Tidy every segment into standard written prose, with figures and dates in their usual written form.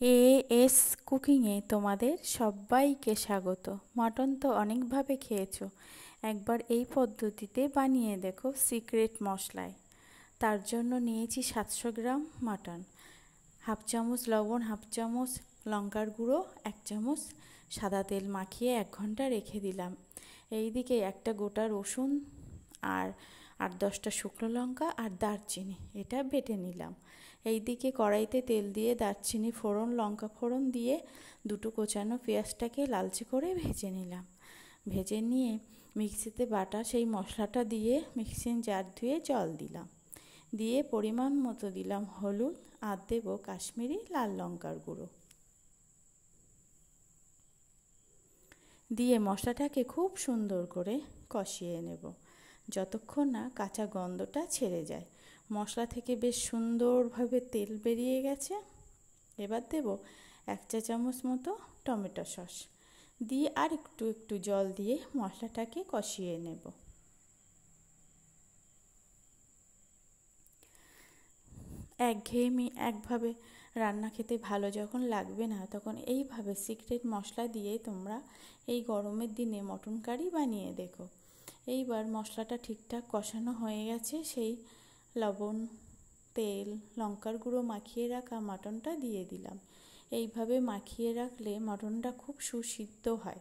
As কুকিংয়ে তোমাদের সবাইকে স্বাগত। মাটন তো অনেকভাবে খেয়েছো, একবার এই পদ্ধতিতে বানিয়ে দেখো সিক্রেট মশলায়। তার জন্য নিয়েছি 700 গ্রাম মাটন, হাফ চামচ লবণ, হাফ চামচ লঙ্কার গুঁড়ো, 1 চামচ সাদা তেল মাখিয়ে 1 ঘন্টা রেখে দিলাম। এইদিকে একটা গোটা রসুন আর 8-10টা শুকনো লঙ্কা আর দারচিনি এটা বেটে নিলাম। এইদিকে কড়াইতে তেল দিয়ে দারচিনি ফোড়ন, লঙ্কা ফোড়ন দিয়ে দুটো কোচানো পেঁয়াজটাকে লালচে করে ভেজে নিলাম। ভেজে নিয়ে মিক্সিতে বাটা সেই মশলাটা দিয়ে মিক্সিং জার ধুয়ে জল দিলাম, দিয়ে পরিমাণ মতো দিলাম হলুদ আর দেবো কাশ্মীরি লাল লঙ্কার গুঁড়ো। দিয়ে মশলাটাকে খুব সুন্দর করে কষিয়ে নেব যতক্ষণ না কাঁচা গন্ধটা ছেড়ে যায়। মশলা থেকে বেশ সুন্দরভাবে তেল বেরিয়ে গেছে। এবার দেব 1 চা চামচ মতো টমেটো সস, দিয়ে আর একটু একটু জল দিয়ে মশলাটাকে কষিয়ে নেব। একঘেয়েমি একভাবে রান্না খেতে ভালো যখন লাগবে না, তখন এইভাবে সিক্রেট মশলা দিয়ে তোমরা এই গরমের দিনে মটন কারি বানিয়ে দেখো। এইবার মশলাটা ঠিকঠাক কষানো হয়ে গেছে, সেই লবণ, তেল, লঙ্কার গুঁড়ো মাখিয়ে রাখা মাটনটা দিয়ে দিলাম। এইভাবে মাখিয়ে রাখলে মটনটা খুব সুসিদ্ধ হয়।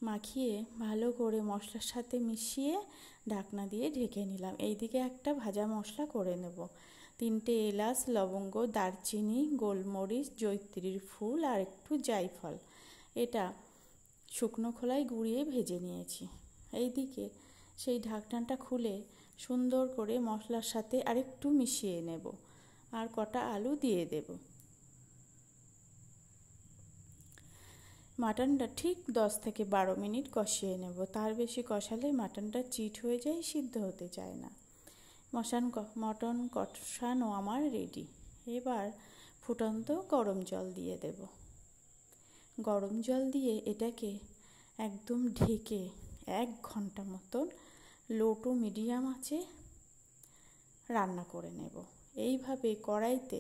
মাখিয়ে ভালো করে মশলার সাথে মিশিয়ে ঢাকনা দিয়ে ঢেকে নিলাম। এইদিকে একটা ভাজা মশলা করে নেব। 3টে এলাচ, লবঙ্গ, দারচিনি, গোলমরিচ, জয়িত্রীর ফুল আর একটু জায়ফল এটা শুকনো খোলায় গুঁড়িয়ে ভেজে নিয়েছি। এইদিকে সেই ঢাকনাটা খুলে সুন্দর করে মশলার সাথে আরেকটু মিশিয়ে নেব আর কটা আলু দিয়ে দেব। মাটনটা ঠিক 10 থেকে 12 মিনিট কষিয়ে নেব, তার বেশি কষালে মাটনটা চিট হয়ে যায়, সিদ্ধ হতে চায় না। মটন কষানো আমার রেডি। এবার ফুটন্ত গরম জল দিয়ে দেব। গরম জল দিয়ে এটাকে একদম ঢেকে 1 ঘন্টা মতন লো টু মিডিয়াম আঁচে রান্না করে নেব। এইভাবে কড়াইতে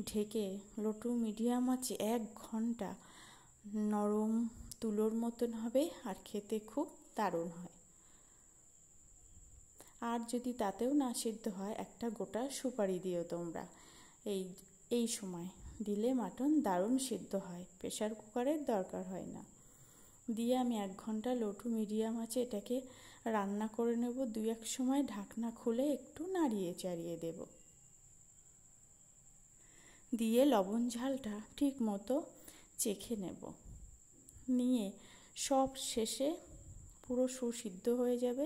ঢেকে লো টু মিডিয়াম আঁচে 1 ঘন্টা নরম তুলোর মতন হবে আর খেতে খুব দারুণ হয়। আর যদি তাতেও না সিদ্ধ হয়, একটা গোটা সুপারি দিও তোমরা। এই সময় দিলে মাটন দারুণ সিদ্ধ হয়, প্রেসার কুকারের দরকার হয় না। দিয়ে আমি 1 ঘন্টা লো টু মিডিয়াম আঁচে এটাকে রান্না করে নেব। 2-1 সময় ঢাকনা খুলে একটু নাড়িয়ে চাড়িয়ে দেব, দিয়ে লবণ ঝালটা ঠিক মতো চেখে নেব। নিয়ে সব শেষে পুরো সুসিদ্ধ হয়ে যাবে,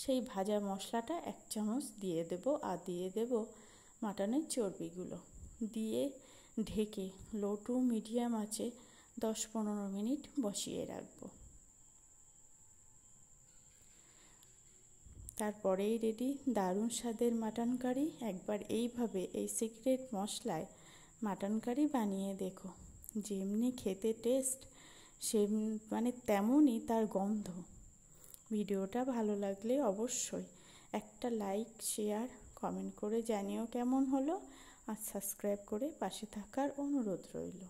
সেই ভাজা মশলাটা 1 চামচ দিয়ে দেব আর দিয়ে দেব মাটনের চর্বিগুলো, দিয়ে ঢেকে লো টু মিডিয়াম আঁচে 10-15 মিনিট বসিয়ে রাখবো। তারপরেই রেডি দারুণ স্বাদের মাটন কারি। একবার এইভাবে এই সিক্রেট মশলায় মাটন কারি বানিয়ে দেখো, যেমনি খেতে টেস্ট তেমনই তার গন্ধ। ভিডিওটা ভালো লাগলে অবশ্যই একটা লাইক, শেয়ার, কমেন্ট করে জানিও কেমন হলো, আর সাবস্ক্রাইব করে পাশে থাকার অনুরোধ রইল।